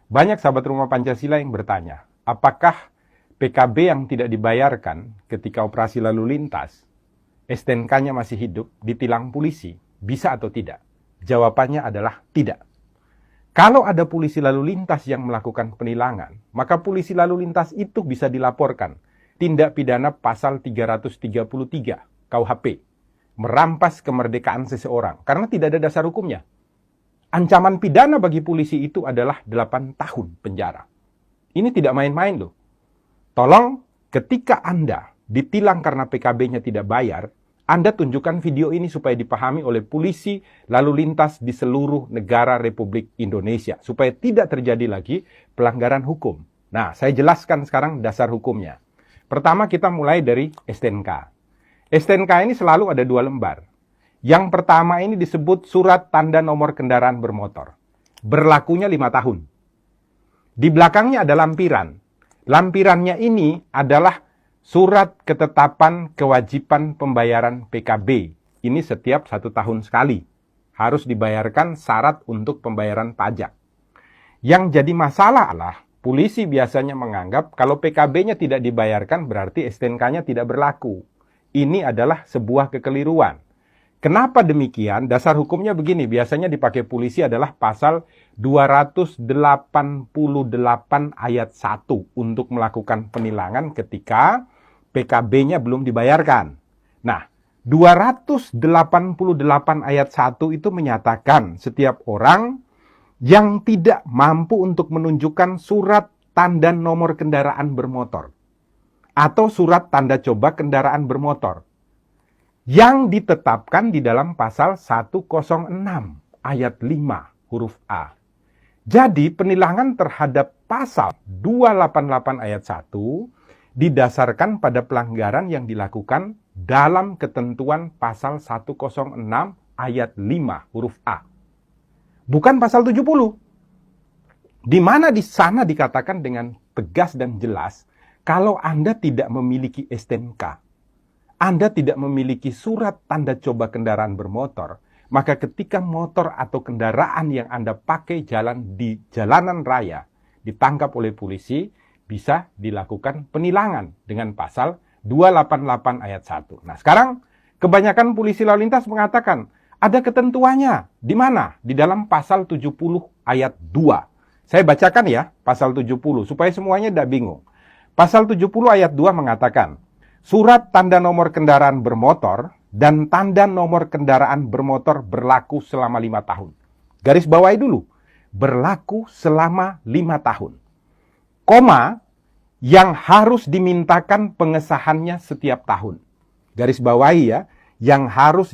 Banyak sahabat rumah Pancasila yang bertanya, apakah PKB yang tidak dibayarkan ketika operasi lalu lintas, STNK-nya masih hidup, ditilang polisi, bisa atau tidak? Jawabannya adalah tidak. Kalau ada polisi lalu lintas yang melakukan penilangan, maka polisi lalu lintas itu bisa dilaporkan tindak pidana pasal 333 KUHP, merampas kemerdekaan seseorang, karena tidak ada dasar hukumnya. Ancaman pidana bagi polisi itu adalah 8 tahun penjara. Ini tidak main-main loh. Tolong, ketika Anda ditilang karena PKB-nya tidak bayar, Anda tunjukkan video ini supaya dipahami oleh polisi lalu lintas di seluruh negara Republik Indonesia, supaya tidak terjadi lagi pelanggaran hukum. Nah, saya jelaskan sekarang dasar hukumnya. Pertama, kita mulai dari STNK. STNK ini selalu ada 2 lembar. Yang pertama ini disebut surat tanda nomor kendaraan bermotor. Berlakunya 5 tahun. Di belakangnya ada lampiran. Lampirannya ini adalah surat ketetapan kewajiban pembayaran PKB. Ini setiap 1 tahun sekali. Harus dibayarkan syarat untuk pembayaran pajak. Yang jadi masalah adalah polisi biasanya menganggap kalau PKB-nya tidak dibayarkan berarti STNK-nya tidak berlaku. Ini adalah sebuah kekeliruan. Kenapa demikian? Dasar hukumnya begini, biasanya dipakai polisi adalah pasal 288 ayat 1 untuk melakukan penilangan ketika PKB-nya belum dibayarkan. Nah, 288 ayat 1 itu menyatakan setiap orang yang tidak mampu untuk menunjukkan surat tanda nomor kendaraan bermotor atau surat tanda coba kendaraan bermotor yang ditetapkan di dalam pasal 106 ayat 5 huruf A. Jadi penilangan terhadap pasal 288 ayat 1 didasarkan pada pelanggaran yang dilakukan dalam ketentuan pasal 106 ayat 5 huruf A. Bukan pasal 70. Di mana di sana dikatakan dengan tegas dan jelas, kalau Anda tidak memiliki STNK, Anda tidak memiliki surat tanda coba kendaraan bermotor, maka ketika motor atau kendaraan yang Anda pakai jalan di jalanan raya ditangkap oleh polisi, bisa dilakukan penilangan dengan pasal 288 ayat 1. Nah, sekarang kebanyakan polisi lalu lintas mengatakan, ada ketentuannya. Di mana? Di dalam pasal 70 ayat 2. Saya bacakan ya, pasal 70, supaya semuanya tidak bingung. Pasal 70 ayat 2 mengatakan, surat tanda nomor kendaraan bermotor dan tanda nomor kendaraan bermotor berlaku selama 5 tahun. Garis bawahi dulu, berlaku selama 5 tahun. Koma, yang harus dimintakan pengesahannya setiap tahun. Garis bawahi ya, yang harus